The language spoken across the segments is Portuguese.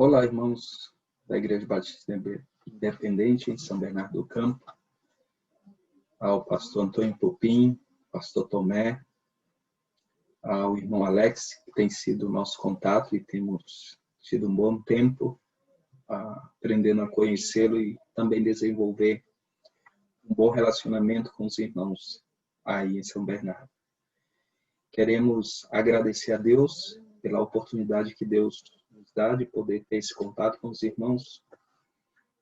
Olá, irmãos da Igreja Batista Independente em São Bernardo do Campo, ao pastor Antônio Popim, pastor Tomé, ao irmão Alex, que tem sido o nosso contato e temos tido um bom tempo aprendendo a conhecê-lo e também desenvolver um bom relacionamento com os irmãos aí em São Bernardo. Queremos agradecer a Deus pela oportunidade que Deus nos dá de poder ter esse contato com os irmãos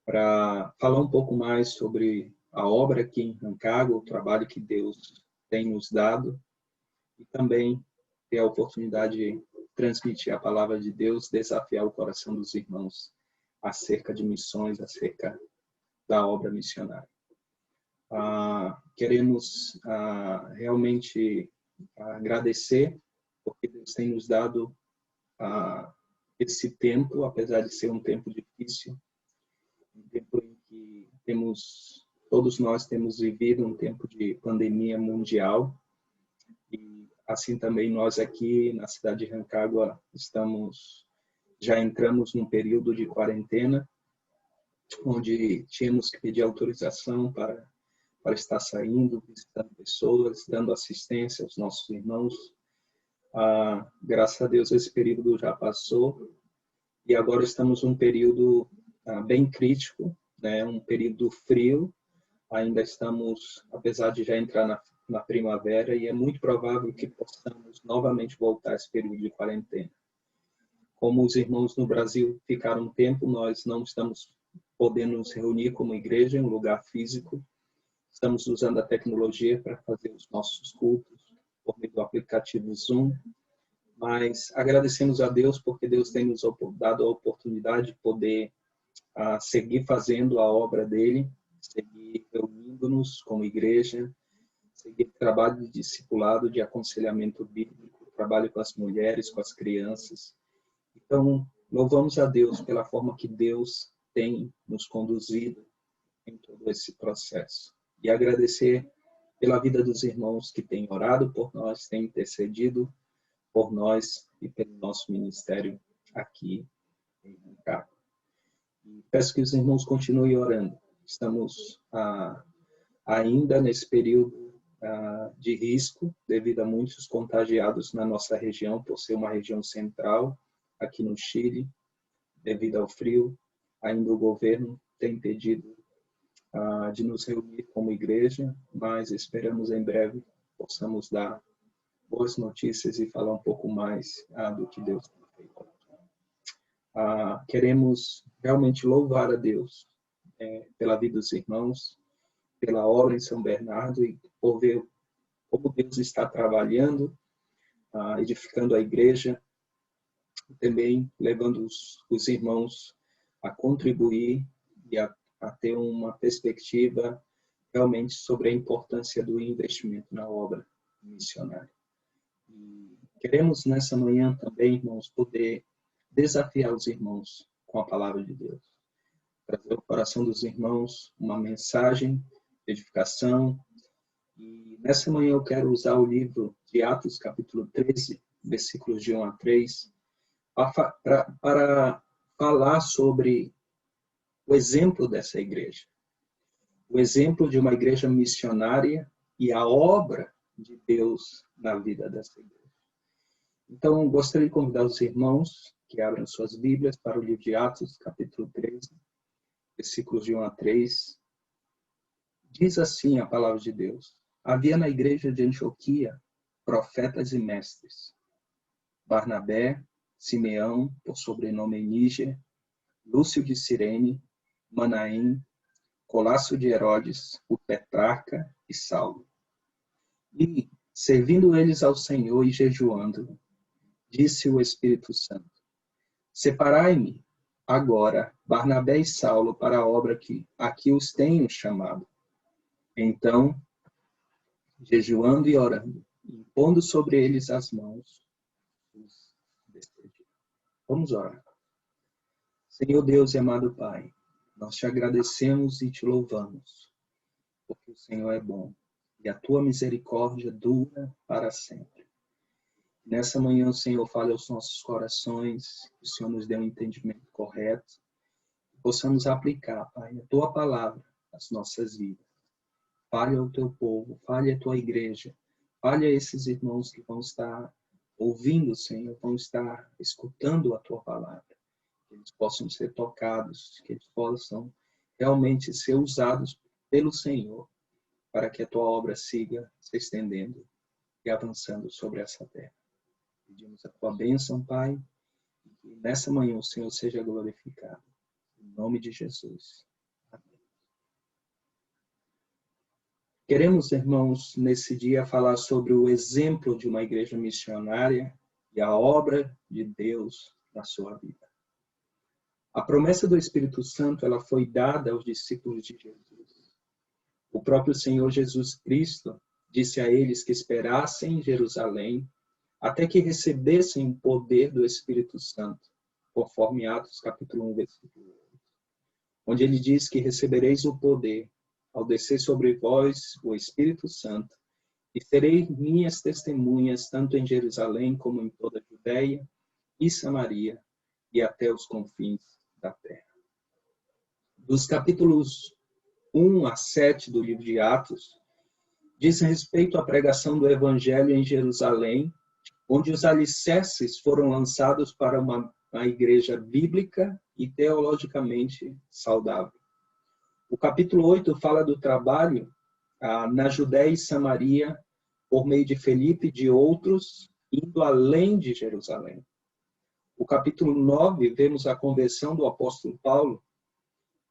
para falar um pouco mais sobre a obra aqui em Rancagua, o trabalho que Deus tem nos dado e também ter a oportunidade de transmitir a palavra de Deus, desafiar o coração dos irmãos acerca de missões, acerca da obra missionária. Queremos realmente agradecer, porque Deus tem nos dado esse tempo, apesar de ser um tempo difícil, um tempo em que todos nós temos vivido um tempo de pandemia mundial, e assim também nós aqui na cidade de Rancagua já entramos num período de quarentena, onde tínhamos que pedir autorização para estar saindo, visitando pessoas, dando assistência aos nossos irmãos. Graças a Deus esse período já passou e agora estamos num período bem crítico, né? Um período frio. Ainda estamos, apesar de já entrar na primavera, e é muito provável que possamos novamente voltar a esse período de quarentena. Como os irmãos no Brasil ficaram um tempo, nós não estamos podendo nos reunir como igreja em um lugar físico. Estamos usando a tecnologia para fazer os nossos cultos por meio do aplicativo Zoom, mas agradecemos a Deus porque Deus tem nos dado a oportunidade de poder seguir fazendo a obra dele, seguir reunindo-nos como igreja, seguir o trabalho de discipulado, de aconselhamento bíblico, trabalho com as mulheres, com as crianças. Então, louvamos a Deus pela forma que Deus tem nos conduzido em todo esse processo. E agradecer pela vida dos irmãos que têm orado por nós, têm intercedido por nós e pelo nosso ministério aqui em Rancagua. E peço que os irmãos continuem orando. Estamos ainda nesse período de risco, devido a muitos contagiados na nossa região, por ser uma região central, aqui no Chile, devido ao frio. Ainda o governo tem impedido de nos reunir como igreja, mas esperamos em breve possamos dar boas notícias e falar um pouco mais do que Deus tem feito. Queremos realmente louvar a Deus pela vida dos irmãos, pela obra em São Bernardo e por ver como Deus está trabalhando, edificando a igreja, e também levando os irmãos a contribuir e a ter uma perspectiva realmente sobre a importância do investimento na obra missionária. E queremos nessa manhã também, irmãos, poder desafiar os irmãos com a palavra de Deus. Trazer ao coração dos irmãos uma mensagem de edificação. E nessa manhã eu quero usar o livro de Atos, capítulo 13, versículos de 1 a 3, para falar sobre o exemplo dessa igreja. O exemplo de uma igreja missionária e a obra de Deus na vida dessa igreja. Então, gostaria de convidar os irmãos que abram suas Bíblias para o livro de Atos, capítulo 13, versículos de 1 a 3. Diz assim a palavra de Deus: Havia na igreja de Antioquia profetas e mestres: Barnabé, Simeão, por sobrenome Níger, Lúcio de Cirene, Manaém, Colácio de Herodes, o Petrarca e Saulo. E, servindo eles ao Senhor e jejuando, disse o Espírito Santo: Separai-me agora Barnabé e Saulo para a obra que aqui os tenho chamado. Então, jejuando e orando, impondo sobre eles as mãos, os despediram. Vamos orar. Senhor Deus e amado Pai, nós te agradecemos e te louvamos, porque o Senhor é bom e a tua misericórdia dura para sempre. Nessa manhã, o Senhor fale aos nossos corações, que o Senhor nos dê um entendimento correto, que possamos aplicar, Pai, a Tua palavra às nossas vidas. Fale ao Teu povo, fale à Tua igreja, fale a esses irmãos que vão estar ouvindo, Senhor, vão estar escutando a Tua palavra. Que eles possam ser tocados, que eles possam realmente ser usados pelo Senhor, para que a Tua obra siga se estendendo e avançando sobre essa terra. Pedimos a Tua bênção, Pai, e que nessa manhã o Senhor seja glorificado. Em nome de Jesus. Amém. Queremos, irmãos, nesse dia falar sobre o exemplo de uma igreja missionária e a obra de Deus na sua vida. A promessa do Espírito Santo, ela foi dada aos discípulos de Jesus. O próprio Senhor Jesus Cristo disse a eles que esperassem em Jerusalém até que recebessem o poder do Espírito Santo, conforme Atos capítulo 1, versículo 8, onde ele diz que recebereis o poder ao descer sobre vós o Espírito Santo, e sereis minhas testemunhas tanto em Jerusalém como em toda a Judeia e Samaria e até os confins da terra. Dos capítulos 1 a 7 do livro de Atos, diz respeito à pregação do Evangelho em Jerusalém, onde os alicerces foram lançados para uma igreja bíblica e teologicamente saudável. O capítulo 8 fala do trabalho na Judéia e Samaria, por meio de Felipe e de outros, indo além de Jerusalém. O capítulo 9, vemos a conversão do apóstolo Paulo.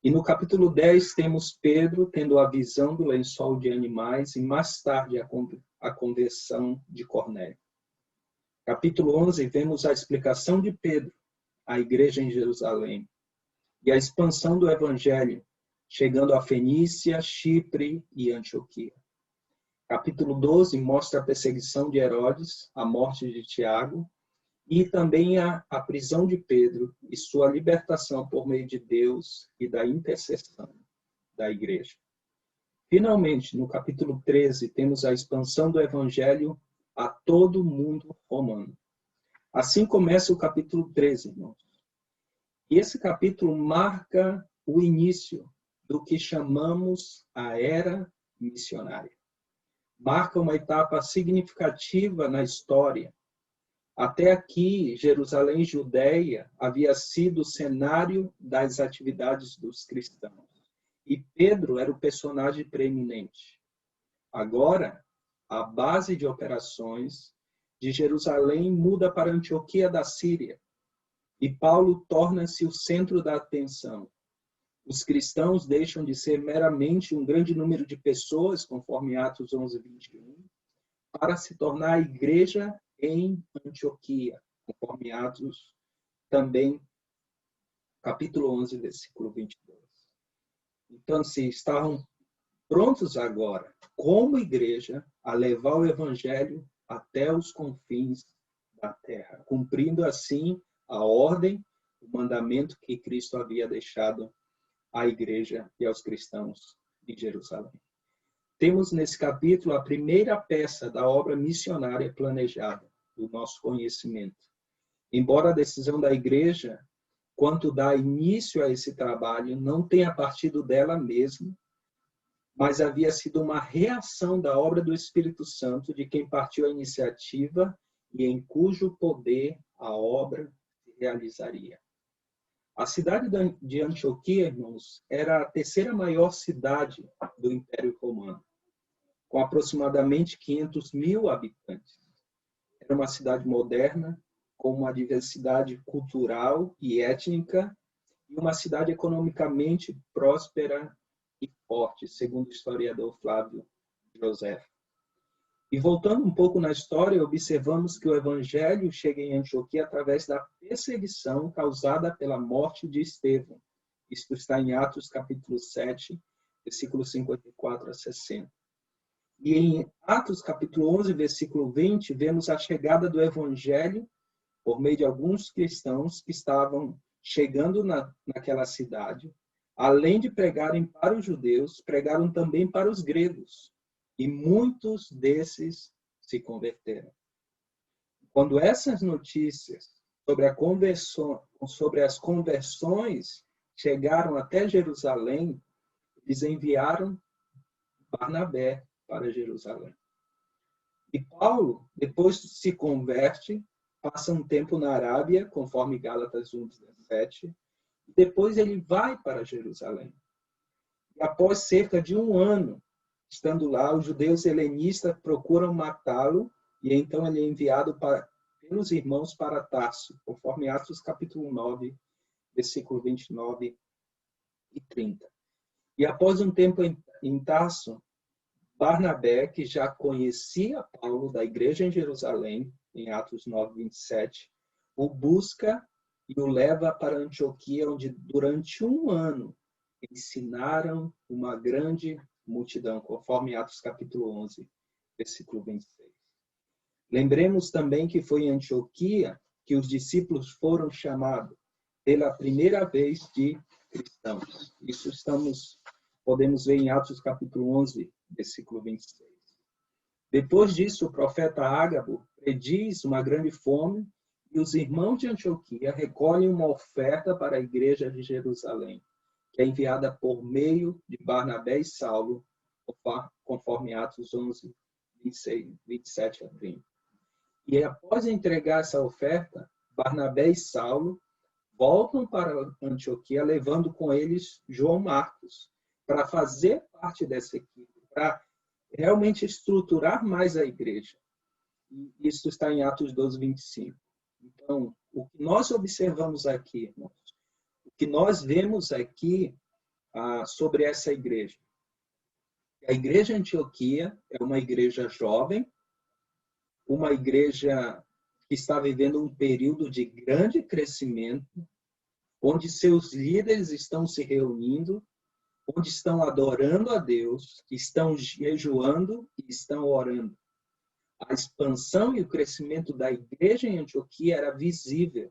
E no capítulo 10, temos Pedro tendo a visão do lençol de animais e mais tarde a conversão de Cornélio. Capítulo 11, vemos a explicação de Pedro à igreja em Jerusalém e a expansão do evangelho, chegando a Fenícia, Chipre e Antioquia. Capítulo 12 mostra a perseguição de Herodes, a morte de Tiago e também a prisão de Pedro e sua libertação por meio de Deus e da intercessão da igreja. Finalmente, no capítulo 13, temos a expansão do evangelho a todo o mundo romano. Assim começa o capítulo 13, irmãos. E esse capítulo marca o início do que chamamos a era missionária. Marca uma etapa significativa na história. Até aqui, Jerusalém e Judeia havia sido o cenário das atividades dos cristãos. E Pedro era o personagem preeminente. Agora, a base de operações de Jerusalém muda para Antioquia da Síria. E Paulo torna-se o centro da atenção. Os cristãos deixam de ser meramente um grande número de pessoas, conforme Atos 11, 21, para se tornar a igreja em Antioquia, conforme Atos também, capítulo 11, versículo 22. Então, se estavam prontos agora, como igreja, a levar o evangelho até os confins da terra, cumprindo assim a ordem, o mandamento que Cristo havia deixado à igreja e aos cristãos de Jerusalém. Temos nesse capítulo a primeira peça da obra missionária planejada, do nosso conhecimento. Embora a decisão da igreja, quanto dá início a esse trabalho, não tenha partido dela mesma, mas havia sido uma reação da obra do Espírito Santo, de quem partiu a iniciativa e em cujo poder a obra se realizaria. A cidade de Antioquia, irmãos, era a terceira maior cidade do Império Romano, com aproximadamente 500.000 habitantes. Era uma cidade moderna, com uma diversidade cultural e étnica, e uma cidade economicamente próspera e forte, segundo o historiador Flávio José. E voltando um pouco na história, observamos que o evangelho chega em Antioquia através da perseguição causada pela morte de Estevão. Isto está em Atos capítulo 7, versículos 54 a 60. E em Atos capítulo 11, versículo 20, vemos a chegada do evangelho por meio de alguns cristãos que estavam chegando naquela cidade. Além de pregarem para os judeus, pregaram também para os gregos. E muitos desses se converteram. Quando essas notícias sobre as conversões chegaram até Jerusalém, eles enviaram Barnabé para Jerusalém. E Paulo, depois se converte, passa um tempo na Arábia, conforme Gálatas 1:17, e depois ele vai para Jerusalém. E após cerca de um ano, estando lá, os judeus helenistas procuram matá-lo, e então ele é enviado pelos irmãos para Tarso, conforme Atos capítulo 9, versículo 29 e 30. E após um tempo em Tarso, Barnabé, que já conhecia Paulo da igreja em Jerusalém, em Atos 9, 27, o busca e o leva para Antioquia, onde durante um ano ensinaram uma grande multidão, conforme Atos capítulo 11, versículo 26. Lembremos também que foi em Antioquia que os discípulos foram chamados pela primeira vez de cristãos. Isso podemos ver em Atos capítulo 11, versículo 26. Depois disso, o profeta Ágabo prediz uma grande fome e os irmãos de Antioquia recolhem uma oferta para a igreja de Jerusalém, que é enviada por meio de Barnabé e Saulo, conforme Atos 11, 27 a 30. E após entregar essa oferta, Barnabé e Saulo voltam para Antioquia, levando com eles João Marcos, para fazer parte dessa equipe, para realmente estruturar mais a igreja. E isso está em Atos 12, 25. Então, o que nós observamos aqui, irmãos, o que nós vemos aqui sobre essa igreja. A igreja de Antioquia é uma igreja jovem, uma igreja que está vivendo um período de grande crescimento, onde seus líderes estão se reunindo, onde estão adorando a Deus, estão jejuando e estão orando. A expansão e o crescimento da igreja em Antioquia era visível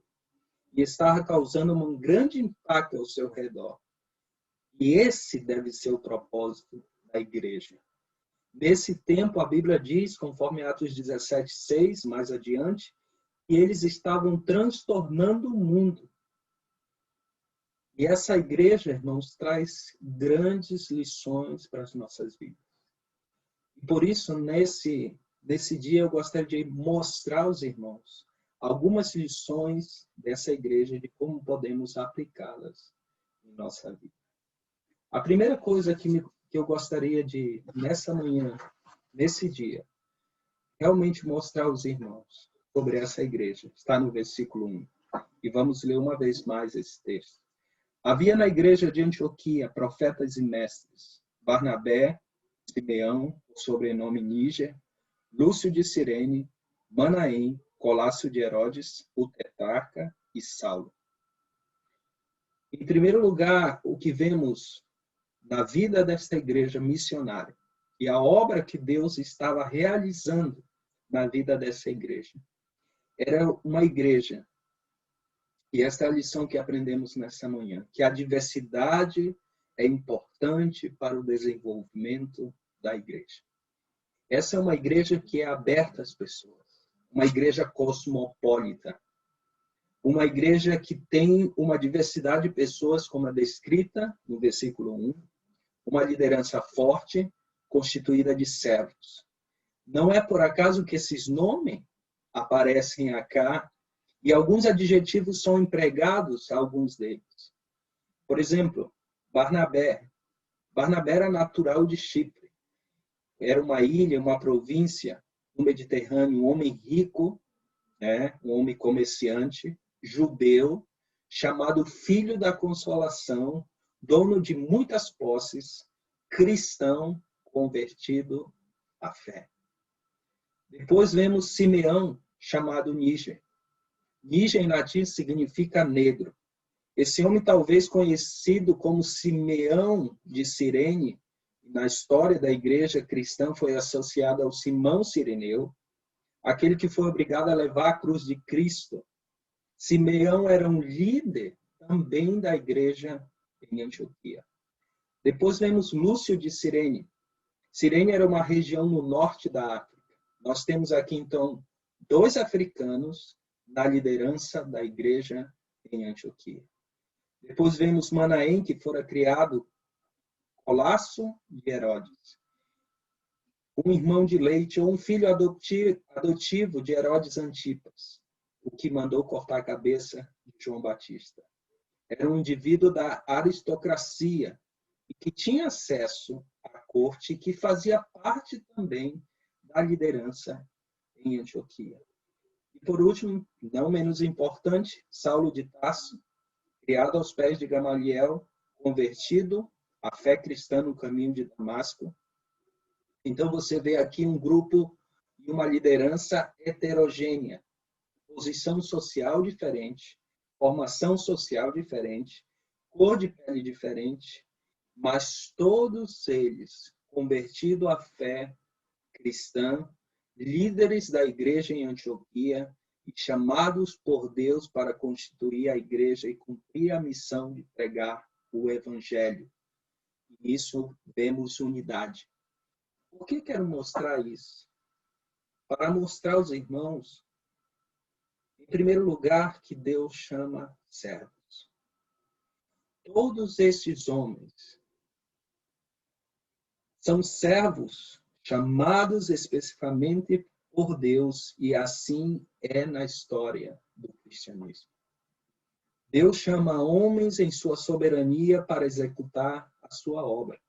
e estava causando um grande impacto ao seu redor. E esse deve ser o propósito da igreja. Nesse tempo, a Bíblia diz, conforme Atos 17, 6, mais adiante, que eles estavam transtornando o mundo. E essa igreja, irmãos, traz grandes lições para as nossas vidas. E por isso, nesse dia, eu gostaria de mostrar aos irmãos algumas lições dessa igreja, de como podemos aplicá-las em nossa vida. A primeira coisa que eu gostaria de, nessa manhã, nesse dia, realmente mostrar aos irmãos sobre essa igreja, está no versículo 1. E vamos ler uma vez mais esse texto. Havia na igreja de Antioquia profetas e mestres, Barnabé, Simeão, o sobrenome Níger, Lúcio de Cirene, Manaém, Colácio de Herodes, o tetrarca e Saulo. Em primeiro lugar, o que vemos na vida desta igreja missionária e a obra que Deus estava realizando na vida dessa igreja. Era uma igreja, e esta é a lição que aprendemos nessa manhã, que a diversidade é importante para o desenvolvimento da igreja. Essa é uma igreja que é aberta às pessoas, uma igreja cosmopolita, uma igreja que tem uma diversidade de pessoas, como é descrita no versículo 1, uma liderança forte, constituída de servos. Não é por acaso que esses nomes aparecem acá, e alguns adjetivos são empregados a alguns deles. Por exemplo, Barnabé. Barnabé era natural de Chipre. Era uma ilha, uma província no Mediterrâneo, um homem rico, um homem comerciante, judeu, chamado Filho da Consolação, dono de muitas posses, cristão, convertido à fé. Depois vemos Simeão, chamado Níger. Níger em latim significa negro. Esse homem, talvez conhecido como Simeão de Cirene, na história da igreja cristã foi associado ao Simão Cireneu, aquele que foi obrigado a levar a cruz de Cristo. Simeão era um líder também da igreja em Antioquia. Depois vemos Lúcio de Cirene. Cirene era uma região no norte da África. Nós temos aqui, então, 2 africanos na liderança da igreja em Antioquia. Depois vemos Manaém, que fora criado Colasso de Herodes, um irmão de leite ou um filho adotivo de Herodes Antipas, o que mandou cortar a cabeça de João Batista. Era um indivíduo da aristocracia e que tinha acesso à corte e que fazia parte também da liderança em Antioquia. E por último, não menos importante, Saulo de Tarso, criado aos pés de Gamaliel, convertido à fé cristã no caminho de Damasco. Então você vê aqui um grupo e uma liderança heterogênea, posição social diferente, formação social diferente, cor de pele diferente, mas todos eles convertidos à fé cristã, líderes da igreja em Antioquia e chamados por Deus para constituir a igreja e cumprir a missão de pregar o evangelho. E nisso vemos unidade. Por que quero mostrar isso? Para mostrar aos irmãos, em primeiro lugar, que Deus chama servos. Todos estes homens são servos chamados especificamente por Deus, e assim é na história do cristianismo. Deus chama homens em sua soberania para executar a sua obra.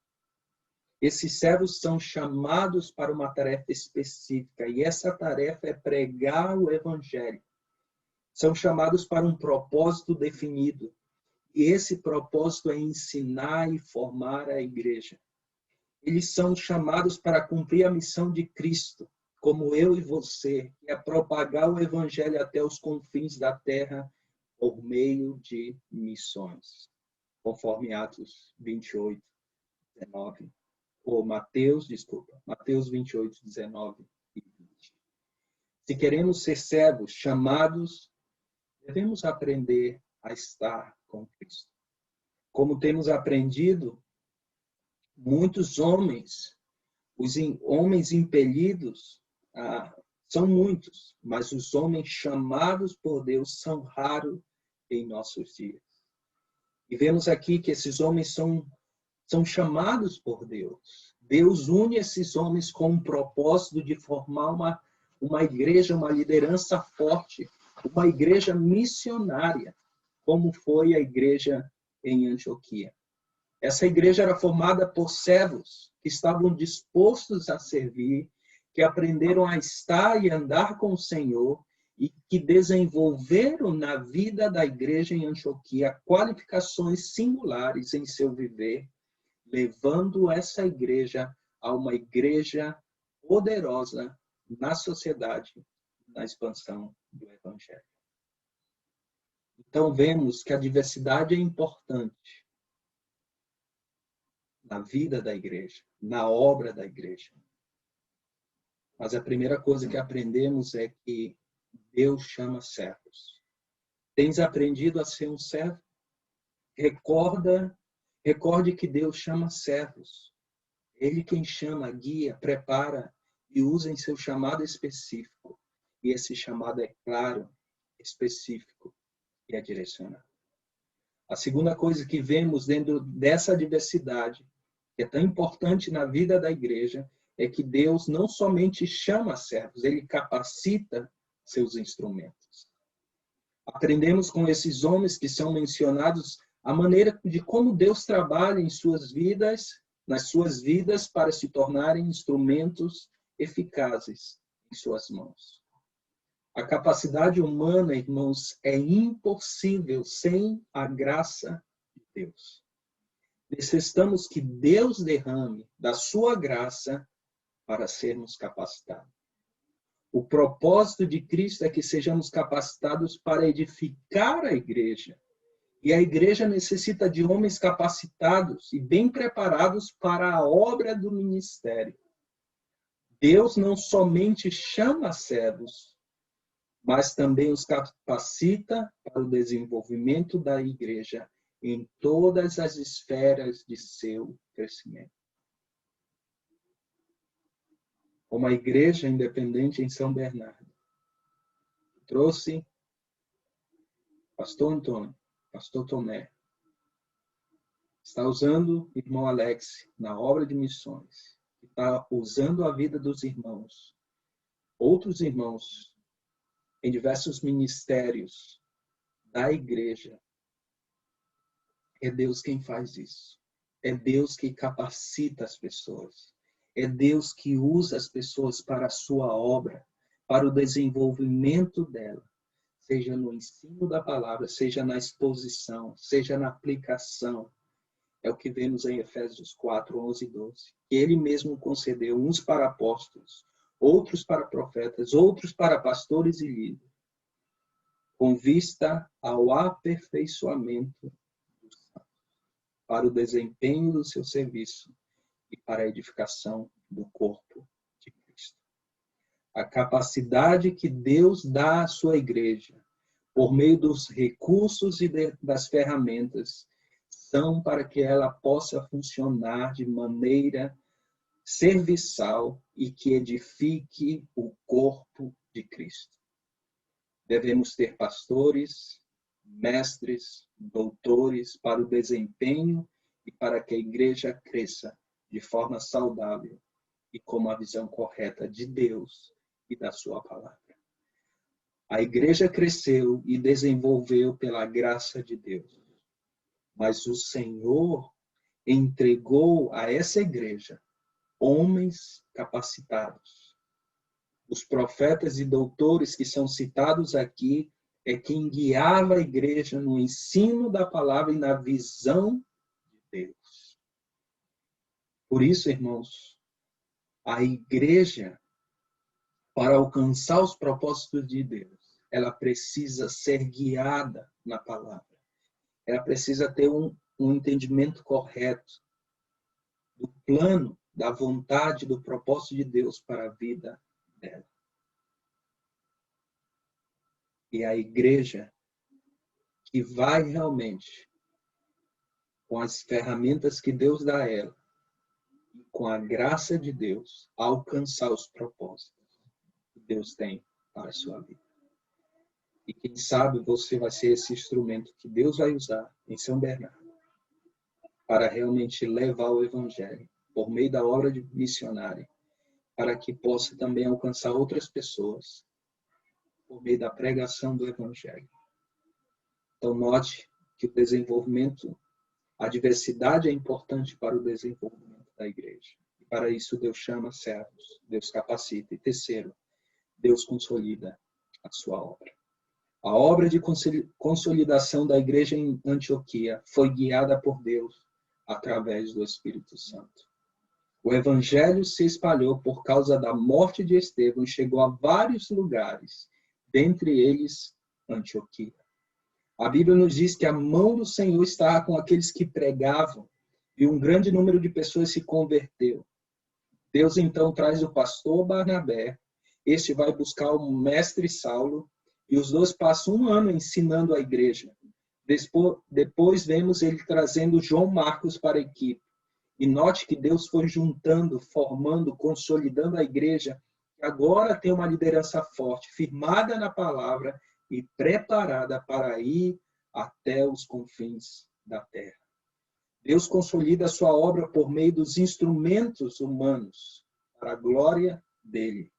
Esses servos são chamados para uma tarefa específica, e essa tarefa é pregar o evangelho. São chamados para um propósito definido, e esse propósito é ensinar e formar a igreja. Eles são chamados para cumprir a missão de Cristo, como eu e você, que é propagar o evangelho até os confins da terra por meio de missões, conforme Atos 28, 19. Ou Mateus 28, 19 e 20. Se queremos ser servos chamados, devemos aprender a estar com Cristo. Como temos aprendido, muitos homens, os homens impelidos, são muitos, mas os homens chamados por Deus são raros em nossos dias. E vemos aqui que esses homens são chamados por Deus. Deus une esses homens com o propósito de formar uma igreja, uma liderança forte, uma igreja missionária, como foi a igreja em Antioquia. Essa igreja era formada por servos que estavam dispostos a servir, que aprenderam a estar e andar com o Senhor e que desenvolveram na vida da igreja em Antioquia qualificações singulares em seu viver, levando essa igreja a uma igreja poderosa na sociedade, na expansão do evangelho. Então vemos que a diversidade é importante na vida da igreja, na obra da igreja. Mas a primeira coisa que aprendemos é que Deus chama servos. Tens aprendido a ser um servo? Recorde que Deus chama servos. Ele quem chama, guia, prepara e usa em seu chamado específico. E esse chamado é claro, específico e é direcionado. A segunda coisa que vemos dentro dessa diversidade, que é tão importante na vida da igreja, é que Deus não somente chama servos, ele capacita seus instrumentos. Aprendemos com esses homens que são mencionados a maneira de como Deus trabalha em suas vidas, nas suas vidas, para se tornarem instrumentos eficazes em suas mãos. A capacidade humana, irmãos, é impossível sem a graça de Deus. Necessitamos que Deus derrame da sua graça para sermos capacitados. O propósito de Cristo é que sejamos capacitados para edificar a igreja. E a igreja necessita de homens capacitados e bem preparados para a obra do ministério. Deus não somente chama servos, mas também os capacita para o desenvolvimento da igreja em todas as esferas de seu crescimento. Uma igreja independente em São Bernardo, trouxe pastor Antônio, pastor Tomé, está usando o irmão Alex na obra de missões, está usando a vida dos irmãos, outros irmãos, em diversos ministérios da igreja. É Deus quem faz isso. É Deus que capacita as pessoas. É Deus que usa as pessoas para a sua obra, para o desenvolvimento dela, seja no ensino da palavra, seja na exposição, seja na aplicação. É o que vemos em Efésios 4, 11 e 12. Ele mesmo concedeu uns para apóstolos, outros para profetas, outros para pastores e líderes, com vista ao aperfeiçoamento dos santos, para o desempenho do seu serviço e para a edificação do corpo de Cristo. A capacidade que Deus dá à sua igreja, por meio dos recursos e das ferramentas, são para que ela possa funcionar de maneira serviçal e que edifique o corpo de Cristo. Devemos ter pastores, mestres, doutores para o desempenho e para que a igreja cresça de forma saudável e com uma visão correta de Deus e da sua palavra. A igreja cresceu e desenvolveu pela graça de Deus. Mas o Senhor entregou a essa igreja homens capacitados. Os profetas e doutores que são citados aqui é quem guiava a igreja no ensino da palavra e na visão de Deus. Por isso, irmãos, a igreja, para alcançar os propósitos de Deus, ela precisa ser guiada na palavra. Ela precisa ter um entendimento correto do plano, da vontade, do propósito de Deus para a vida dela. E a igreja que vai realmente, com as ferramentas que Deus dá a ela, com a graça de Deus, alcançar os propósitos que Deus tem para a sua vida. E quem sabe você vai ser esse instrumento que Deus vai usar em São Bernardo para realmente levar o evangelho por meio da obra de missionária, para que possa também alcançar outras pessoas por meio da pregação do evangelho. Então note que o desenvolvimento, a diversidade é importante para o desenvolvimento da igreja. E para isso Deus chama servos, Deus capacita. E terceiro, Deus consolida a sua obra. A obra de consolidação da igreja em Antioquia foi guiada por Deus através do Espírito Santo. O evangelho se espalhou por causa da morte de Estevão e chegou a vários lugares, dentre eles Antioquia. A Bíblia nos diz que a mão do Senhor estava com aqueles que pregavam e um grande número de pessoas se converteu. Deus então traz o pastor Barnabé, este vai buscar o mestre Saulo e os dois passam um ano ensinando a igreja. Depois vemos ele trazendo João Marcos para a equipe. E note que Deus foi juntando, formando, consolidando a igreja, que agora tem uma liderança forte, firmada na palavra e preparada para ir até os confins da terra. Deus consolida a sua obra por meio dos instrumentos humanos, para a glória dele.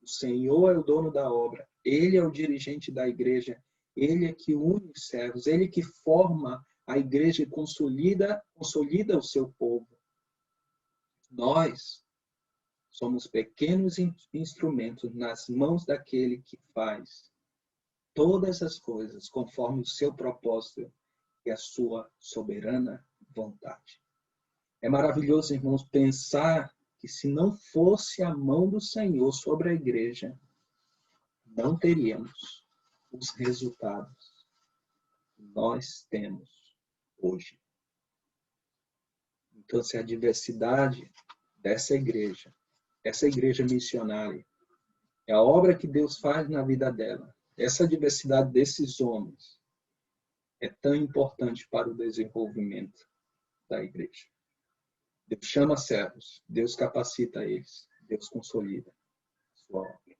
O Senhor é o dono da obra, ele é o dirigente da igreja, ele é que une os servos, ele que forma a igreja e consolida o seu povo. Nós somos pequenos instrumentos nas mãos daquele que faz todas as coisas conforme o seu propósito e a sua soberana vontade. É maravilhoso, irmãos, pensar que se não fosse a mão do Senhor sobre a igreja, não teríamos os resultados que nós temos hoje. Então, se a diversidade dessa igreja, essa igreja missionária, é a obra que Deus faz na vida dela, essa diversidade desses homens é tão importante para o desenvolvimento da igreja. Deus chama servos, Deus capacita eles, Deus consolida a sua obra.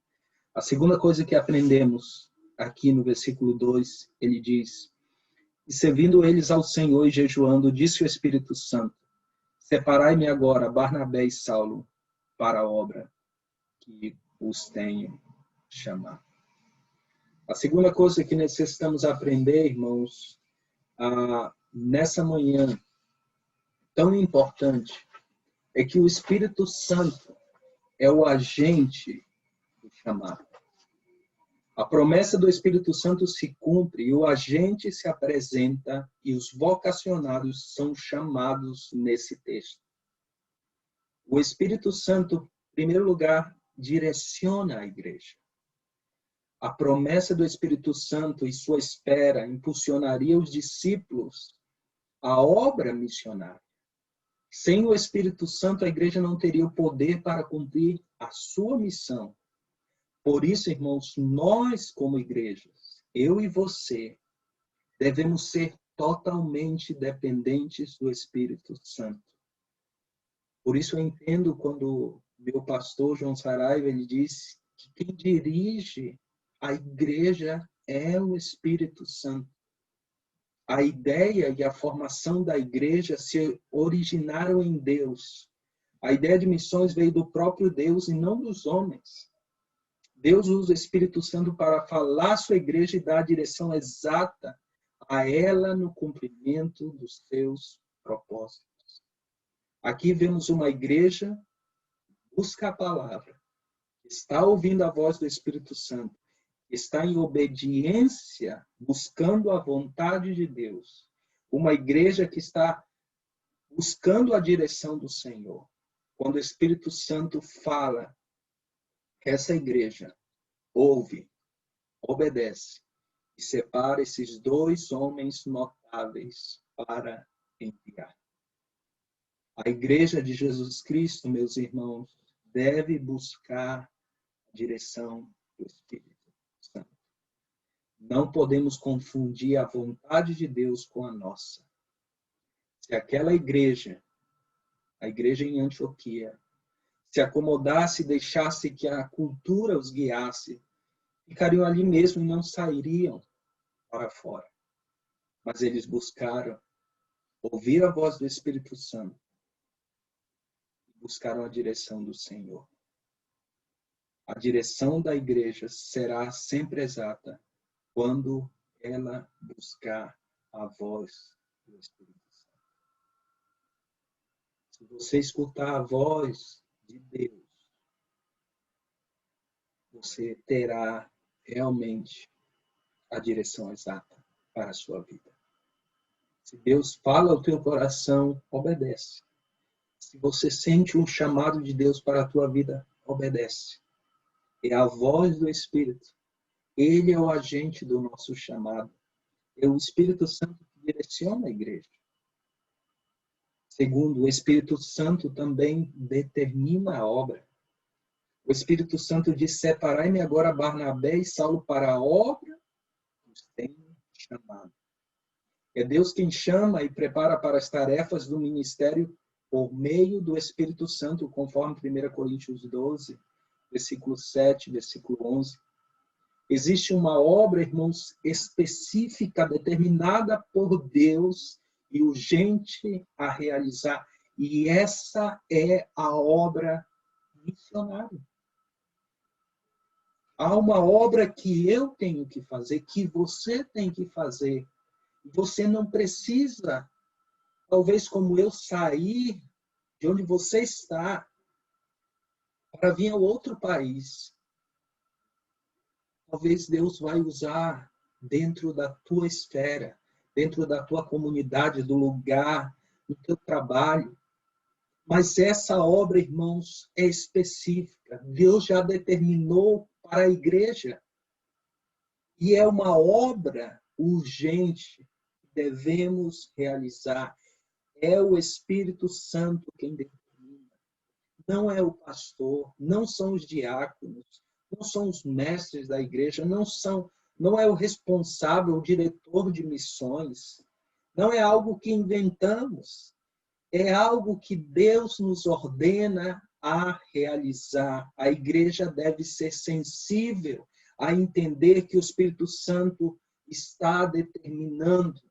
A segunda coisa que aprendemos aqui no versículo 2, ele diz: e servindo eles ao Senhor e jejuando, disse o Espírito Santo: separai-me agora, Barnabé e Saulo, para a obra que os tenho chamado. A segunda coisa que necessitamos aprender, irmãos, nessa manhã tão importante, é que o Espírito Santo é o agente do chamado. A promessa do Espírito Santo se cumpre e o agente se apresenta e os vocacionados são chamados nesse texto. O Espírito Santo, em primeiro lugar, direciona a igreja. A promessa do Espírito Santo e sua espera impulsionaria os discípulos à obra missionária. Sem o Espírito Santo, a igreja não teria o poder para cumprir a sua missão. Por isso, irmãos, nós como igrejas, eu e você, devemos ser totalmente dependentes do Espírito Santo. Por isso eu entendo quando meu pastor João Saraiva, ele disse que quem dirige a igreja é o Espírito Santo. A ideia e a formação da igreja se originaram em Deus. A ideia de missões veio do próprio Deus e não dos homens. Deus usa o Espírito Santo para falar à sua igreja e dar a direção exata a ela no cumprimento dos seus propósitos. Aqui vemos uma igreja que busca a palavra, está ouvindo a voz do Espírito Santo, está em obediência, buscando a vontade de Deus. Uma igreja que está buscando a direção do Senhor. Quando o Espírito Santo fala, essa igreja ouve, obedece e separa esses dois homens notáveis para enviar. A igreja de Jesus Cristo, meus irmãos, deve buscar a direção do Espírito Santo. Não podemos confundir a vontade de Deus com a nossa. Se aquela igreja, a igreja em Antioquia, se acomodasse e deixasse que a cultura os guiasse, ficariam ali mesmo e não sairiam para fora. Mas eles buscaram ouvir a voz do Espírito Santo e buscaram a direção do Senhor. A direção da igreja será sempre exata quando ela buscar a voz do Espírito Santo. Se você escutar a voz de Deus, você terá realmente a direção exata para a sua vida. Se Deus fala ao teu coração, obedece. Se você sente um chamado de Deus para a tua vida, obedece. É a voz do Espírito. Ele é o agente do nosso chamado. É o Espírito Santo que direciona a igreja. Segundo, o Espírito Santo também determina a obra. O Espírito Santo diz: separai-me agora Barnabé e Saulo para a obra que os tenho chamado. É Deus quem chama e prepara para as tarefas do ministério por meio do Espírito Santo, conforme 1 Coríntios 12, versículo 7, versículo 11. Existe uma obra, irmãos, específica, determinada por Deus e urgente a realizar. E essa é a obra missionária. Há uma obra que eu tenho que fazer, que você tem que fazer. Você não precisa, talvez como eu, sair de onde você está para vir a outro país. Talvez Deus vai usar dentro da tua esfera, dentro da tua comunidade, do lugar, do teu trabalho. Mas essa obra, irmãos, é específica. Deus já determinou para a igreja. E é uma obra urgente que devemos realizar. É o Espírito Santo quem determina. Não é o pastor, não são os diáconos, não são os mestres da igreja, não é o responsável, o diretor de missões. Não é algo que inventamos. É algo que Deus nos ordena a realizar. A igreja deve ser sensível a entender que o Espírito Santo está determinando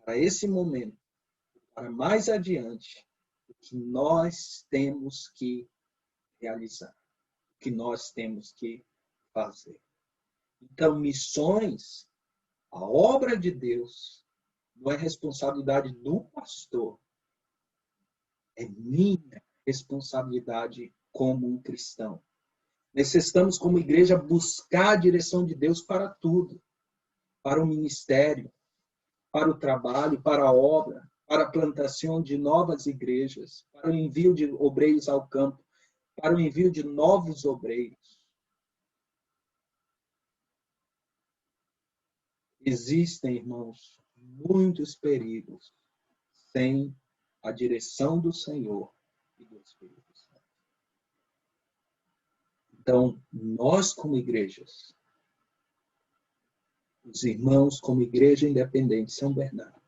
para esse momento, para mais adiante, o que nós temos que realizar, o que nós temos que fazer. Então, missões, a obra de Deus, não é responsabilidade do pastor, é minha responsabilidade como um cristão. Necessitamos, como igreja, buscar a direção de Deus para tudo, para o ministério, para o trabalho, para a obra, para a plantação de novas igrejas, para o envio de obreiros ao campo, para o envio de novos obreiros. Existem, irmãos, muitos perigos sem a direção do Senhor e do Espírito Santo. Então, nós como igrejas, os irmãos como igreja independente São Bernardo,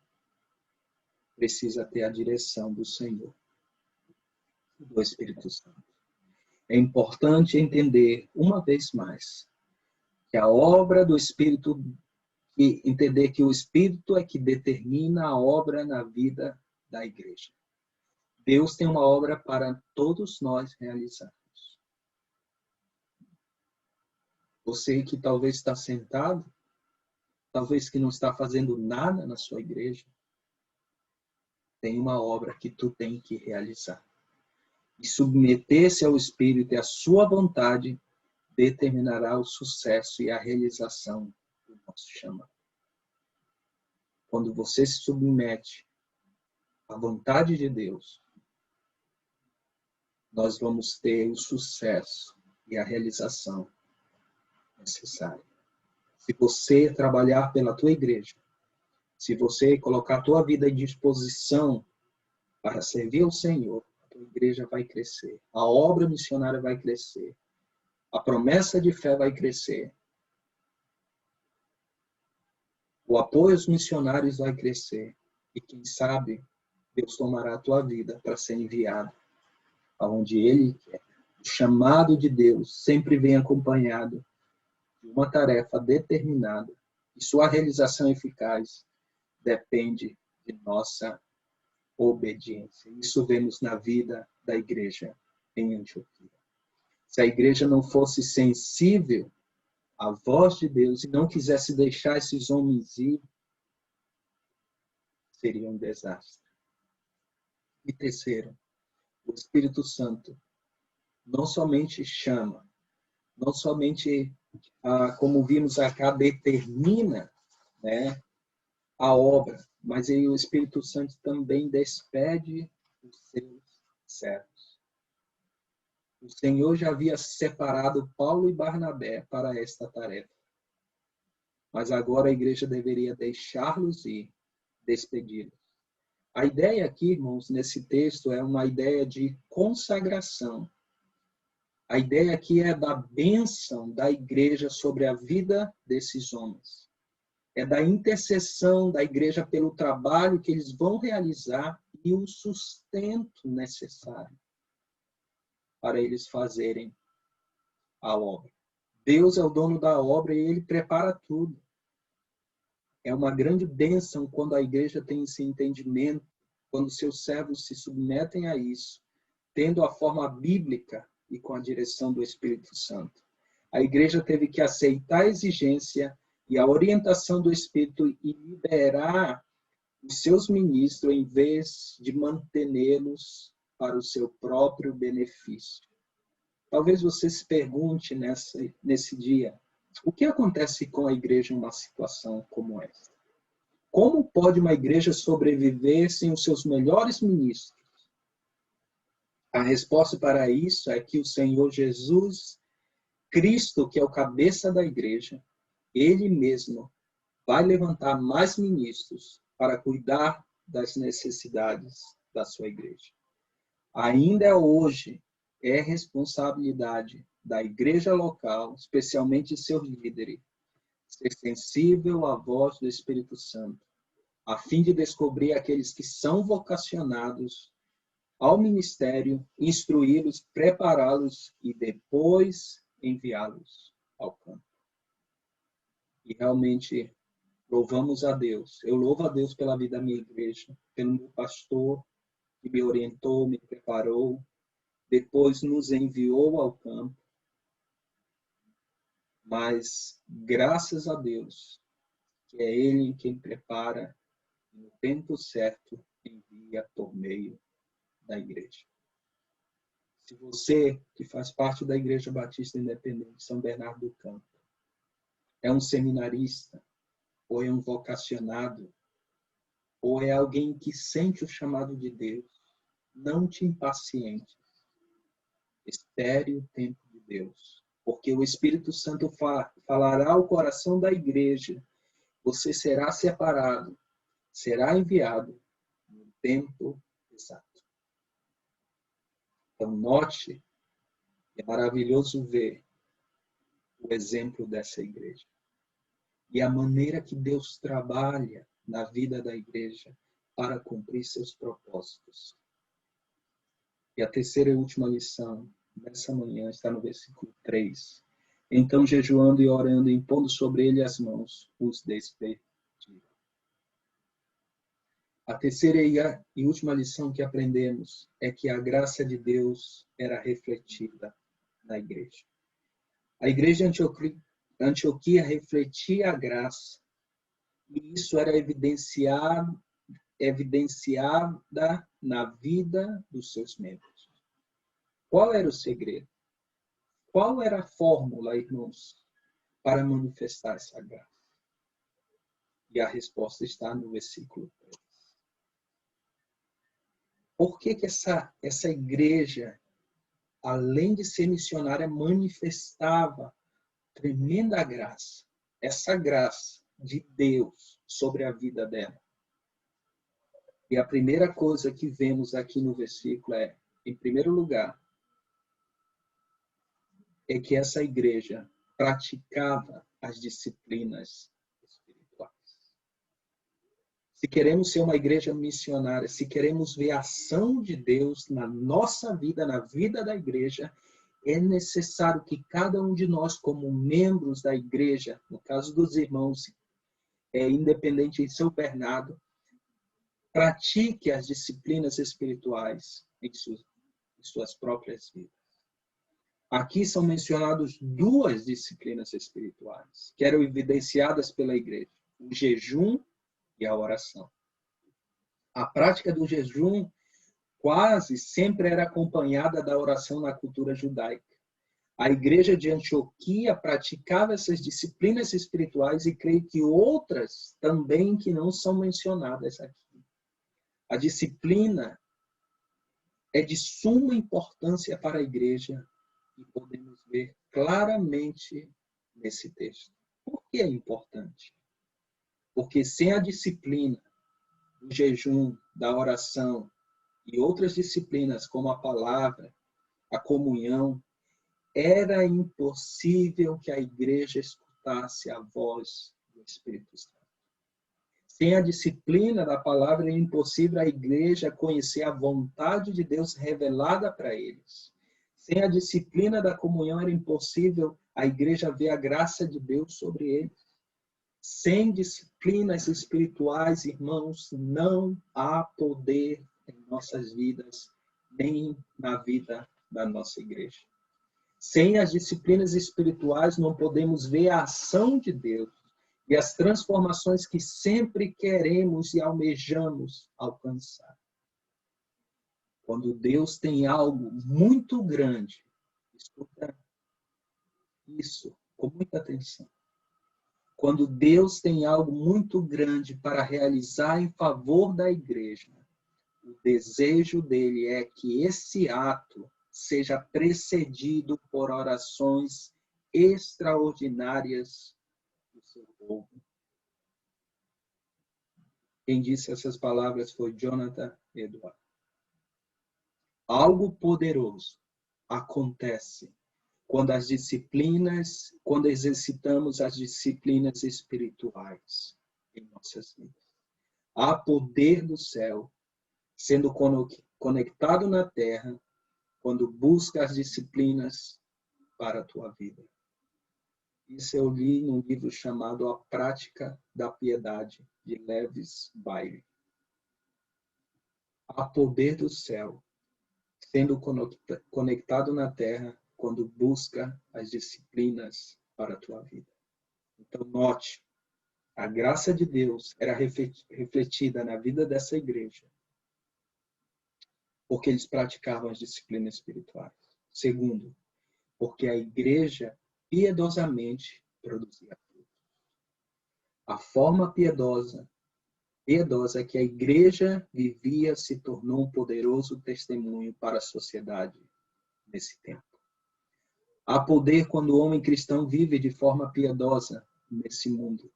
precisa ter a direção do Senhor e do Espírito Santo. É importante entender, uma vez mais, que a obra do Espírito, e entender que o Espírito é que determina a obra na vida da igreja. Deus tem uma obra para todos nós realizarmos. Você que talvez está sentado, talvez que não está fazendo nada na sua igreja, tem uma obra que tu tem que realizar. E submeter-se ao Espírito e à sua vontade determinará o sucesso e a realização do nosso chamado. Quando você se submete à vontade de Deus, nós vamos ter o sucesso e a realização necessária. Se você trabalhar pela tua igreja, se você colocar a tua vida em disposição para servir ao Senhor, a tua igreja vai crescer. A obra missionária vai crescer. A promessa de fé vai crescer. O apoio aos missionários vai crescer. E quem sabe, Deus tomará a tua vida para ser enviado aonde Ele quer. O chamado de Deus sempre vem acompanhado de uma tarefa determinada. E sua realização eficaz depende de nossa obediência. Isso vemos na vida da igreja em Antioquia. Se a igreja não fosse sensível à voz de Deus e não quisesse deixar esses homens ir, seria um desastre. E terceiro, o Espírito Santo não somente chama, não somente, como vimos acá, determina, né, a obra, mas aí o Espírito Santo também despede os seus servos. O Senhor já havia separado Paulo e Barnabé para esta tarefa. Mas agora a igreja deveria deixá-los ir, despedi-los. A ideia aqui, irmãos, nesse texto é uma ideia de consagração. A ideia aqui é da bênção da igreja sobre a vida desses homens. É da intercessão da igreja pelo trabalho que eles vão realizar e o sustento necessário para eles fazerem a obra. Deus é o dono da obra e Ele prepara tudo. É uma grande bênção quando a igreja tem esse entendimento, quando seus servos se submetem a isso, tendo a forma bíblica e com a direção do Espírito Santo. A igreja teve que aceitar a exigência e a orientação do Espírito e liberar os seus ministros em vez de mantê-los para o seu próprio benefício. Talvez você se pergunte nesse dia, o que acontece com a igreja em uma situação como essa? Como pode uma igreja sobreviver sem os seus melhores ministros? A resposta para isso é que o Senhor Jesus Cristo, que é o cabeça da igreja, Ele mesmo vai levantar mais ministros para cuidar das necessidades da sua igreja. Ainda hoje é responsabilidade da igreja local, especialmente seus líderes, ser sensível à voz do Espírito Santo, a fim de descobrir aqueles que são vocacionados ao ministério, instruí-los, prepará-los e depois enviá-los ao campo. E realmente louvamos a Deus. Eu louvo a Deus pela vida da minha igreja, pelo meu pastor que me orientou, me preparou, depois nos enviou ao campo. Mas graças a Deus, que é Ele quem prepara, e no tempo certo envia por meio da igreja. Se você, que faz parte da Igreja Batista Independente São Bernardo do Campo, é um seminarista, ou é um vocacionado, ou é alguém que sente o chamado de Deus, não te impaciente. Espere o tempo de Deus, porque o Espírito Santo falará ao coração da igreja. Você será separado, será enviado no tempo exato. Então, note, é maravilhoso ver o exemplo dessa igreja. E a maneira que Deus trabalha na vida da igreja para cumprir seus propósitos. E a terceira e última lição dessa manhã está no versículo 3. Então, jejuando e orando, impondo sobre ele as mãos, os despediram. A terceira e última lição que aprendemos é que a graça de Deus era refletida na igreja. A igreja de Antioquia refletia a graça, e isso era evidenciada na vida dos seus membros. Qual era o segredo? Qual era a fórmula, irmãos, para manifestar essa graça? E a resposta está no versículo 3. Por que essa igreja, além de ser missionária, manifestava tremenda graça? Essa graça de Deus sobre a vida dela. E a primeira coisa que vemos aqui no versículo é, em primeiro lugar, é que essa igreja praticava as disciplinas espirituais. Se queremos ser uma igreja missionária, se queremos ver a ação de Deus na nossa vida, na vida da igreja, é necessário que cada um de nós, como membros da igreja, no caso dos irmãos independente em São Bernardo, pratique as disciplinas espirituais em suas próprias vidas. Aqui são mencionadas duas disciplinas espirituais que eram evidenciadas pela igreja: o jejum e a oração. A prática do jejum quase sempre era acompanhada da oração na cultura judaica. A igreja de Antioquia praticava essas disciplinas espirituais e creio que outras também que não são mencionadas aqui. A disciplina é de suma importância para a igreja e podemos ver claramente nesse texto. Por que é importante? Porque sem a disciplina do jejum, da oração e outras disciplinas como a palavra, a comunhão, era impossível que a igreja escutasse a voz do Espírito Santo. Sem a disciplina da palavra, é impossível a igreja conhecer a vontade de Deus revelada para eles. Sem a disciplina da comunhão, era impossível a igreja ver a graça de Deus sobre eles. Sem disciplinas espirituais, irmãos, não há poder em nossas vidas, nem na vida da nossa igreja. Sem as disciplinas espirituais, não podemos ver a ação de Deus e as transformações que sempre queremos e almejamos alcançar. Quando Deus tem algo muito grande, escuta isso com muita atenção. Quando Deus tem algo muito grande para realizar em favor da igreja, o desejo dele é que esse ato seja precedido por orações extraordinárias do seu povo. Quem disse essas palavras foi Jonathan Edwards. Algo poderoso acontece quando exercitamos as disciplinas espirituais em nossas vidas. Há poder do céu sendo conectado na terra, quando busca as disciplinas para a tua vida. Isso eu li num livro chamado A Prática da Piedade, de Lewis Bailey. Há poder do céu sendo conectado na terra quando busca as disciplinas para a tua vida. Então, note, a graça de Deus era refletida na vida dessa igreja, porque eles praticavam as disciplinas espirituais. Segundo, porque a igreja piedosamente produzia frutos. A forma piedosa que a igreja vivia se tornou um poderoso testemunho para a sociedade nesse tempo. Há poder quando o homem cristão vive de forma piedosa nesse mundo.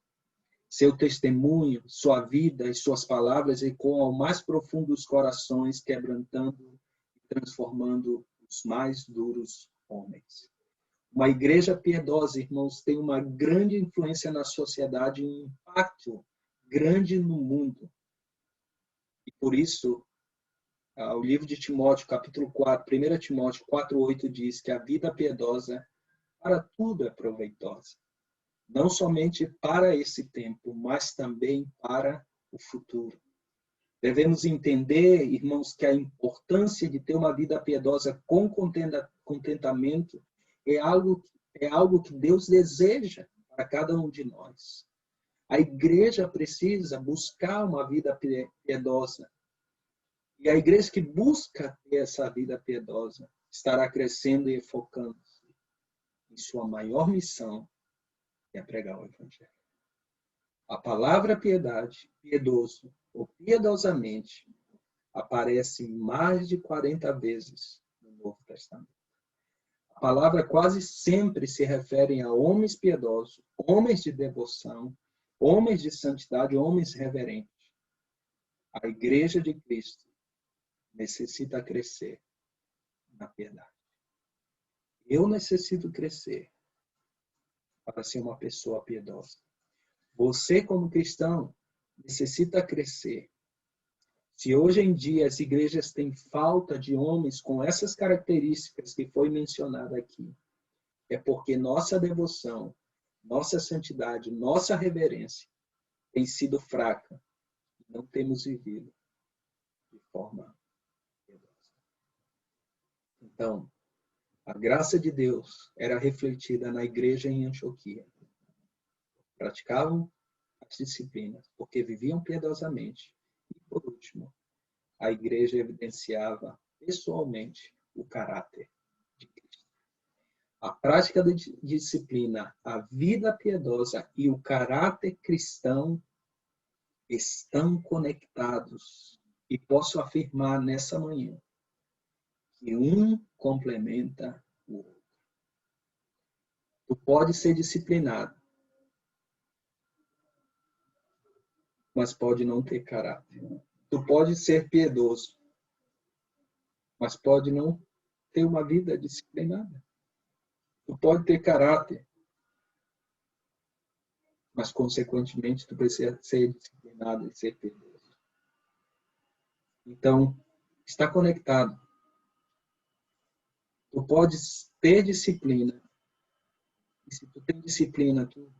Seu testemunho, sua vida e suas palavras ecoam ao mais profundo dos corações, quebrantando e transformando os mais duros homens. Uma igreja piedosa, irmãos, tem uma grande influência na sociedade e um impacto grande no mundo. E por isso, o livro de Timóteo, capítulo 4, 1 Timóteo 4:8 diz que a vida piedosa para tudo é proveitosa. Não somente para esse tempo, mas também para o futuro. Devemos entender, irmãos, que a importância de ter uma vida piedosa com contentamento é algo que Deus deseja para cada um de nós. A igreja precisa buscar uma vida piedosa. E a igreja que busca ter essa vida piedosa estará crescendo e focando-se em sua maior missão, que é pregar o Evangelho. A palavra piedade, piedoso ou piedosamente, aparece mais de 40 vezes no Novo Testamento. A palavra quase sempre se refere a homens piedosos, homens de devoção, homens de santidade, homens reverentes. A igreja de Cristo necessita crescer na piedade. Eu necessito crescer para ser uma pessoa piedosa. Você, como cristão, necessita crescer. Se hoje em dia as igrejas têm falta de homens com essas características que foi mencionada aqui, é porque nossa devoção, nossa santidade, nossa reverência tem sido fraca. Não temos vivido de forma piedosa. Então, a graça de Deus era refletida na igreja em Antioquia. Praticavam as disciplinas, porque viviam piedosamente. E, por último, a igreja evidenciava pessoalmente o caráter de Cristo. A prática da disciplina, a vida piedosa e o caráter cristão estão conectados. E posso afirmar nessa manhã que um complementa o outro. Tu pode ser disciplinado, mas pode não ter caráter. Tu pode ser piedoso, mas pode não ter uma vida disciplinada. Tu pode ter caráter, mas consequentemente tu precisa ser disciplinado e ser piedoso. Então, está conectado. Tu podes ter disciplina, e se tu tem disciplina, tu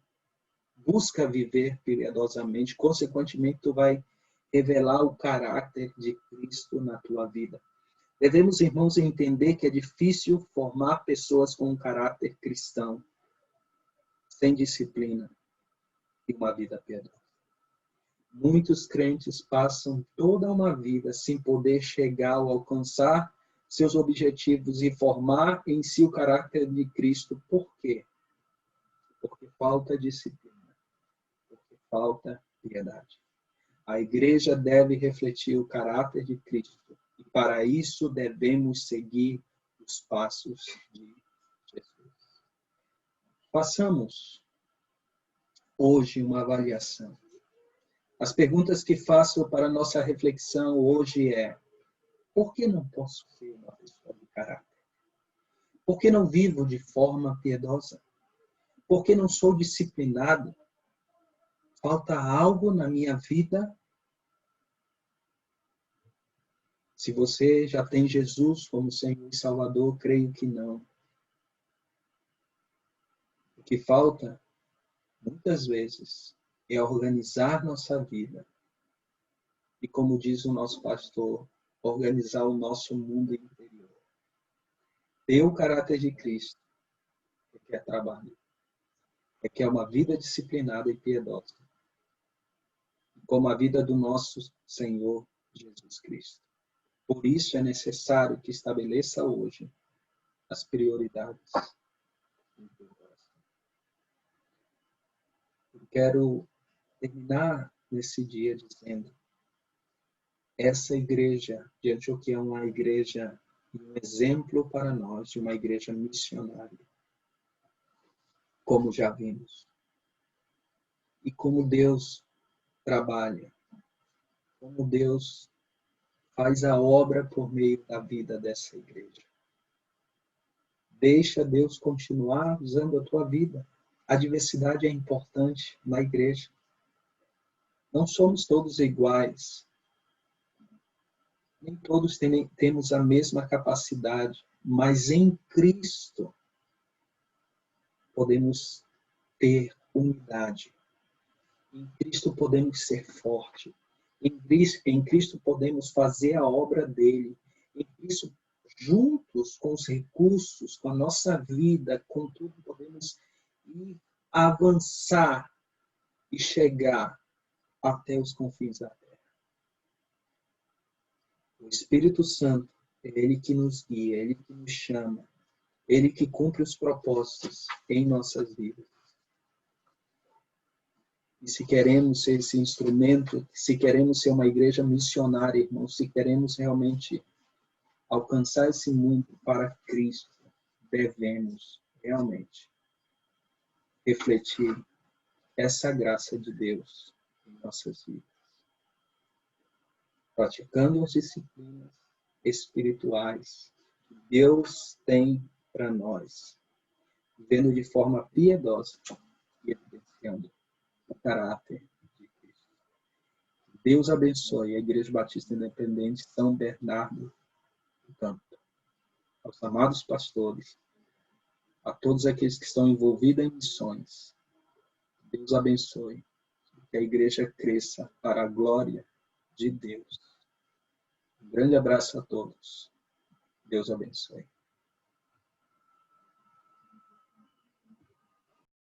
busca viver piedosamente, consequentemente tu vai revelar o caráter de Cristo na tua vida. Devemos, irmãos, entender que é difícil formar pessoas com um caráter cristão, sem disciplina e uma vida piedosa. Muitos crentes passam toda uma vida sem poder chegar ou alcançar seus objetivos e formar em si o caráter de Cristo. Por quê? Porque falta disciplina, porque falta piedade. A igreja deve refletir o caráter de Cristo e para isso devemos seguir os passos de Jesus. Façamos hoje uma avaliação. As perguntas que faço para a nossa reflexão hoje é: por que não posso ser uma pessoa de caráter? Por que não vivo de forma piedosa? Por que não sou disciplinado? Falta algo na minha vida? Se você já tem Jesus como Senhor e Salvador, creio que não. O que falta, muitas vezes, é organizar nossa vida. E como diz o nosso pastor, organizar o nosso mundo interior. Ter o caráter de Cristo, que é trabalho. Que é uma vida disciplinada e piedosa. Como a vida do nosso Senhor Jesus Cristo. Por isso é necessário que estabeleça hoje as prioridades. Eu quero terminar nesse dia dizendo: essa igreja de Antioquia é uma igreja, um exemplo para nós de uma igreja missionária, como já vimos. E como Deus trabalha, como Deus faz a obra por meio da vida dessa igreja. Deixa Deus continuar usando a tua vida. A diversidade é importante na igreja. Não somos todos iguais. Nem todos temos a mesma capacidade, mas em Cristo podemos ter unidade. Em Cristo podemos ser fortes. Em Cristo podemos fazer a obra dele. Em Cristo, juntos com os recursos, com a nossa vida, com tudo, podemos ir avançar e chegar até os confins da terra. O Espírito Santo é ele que nos guia, é ele que nos chama, é ele que cumpre os propósitos em nossas vidas. E se queremos ser esse instrumento, se queremos ser uma igreja missionária, irmãos, se queremos realmente alcançar esse mundo para Cristo, devemos realmente refletir essa graça de Deus em nossas vidas. Praticando as disciplinas espirituais que Deus tem para nós, vivendo de forma piedosa e evidenciando o caráter de Cristo. Deus abençoe a Igreja Batista Independente São Bernardo do Campo, aos amados pastores, a todos aqueles que estão envolvidos em missões. Deus abençoe, que a igreja cresça para a glória de Deus. Um grande abraço a todos. Deus abençoe.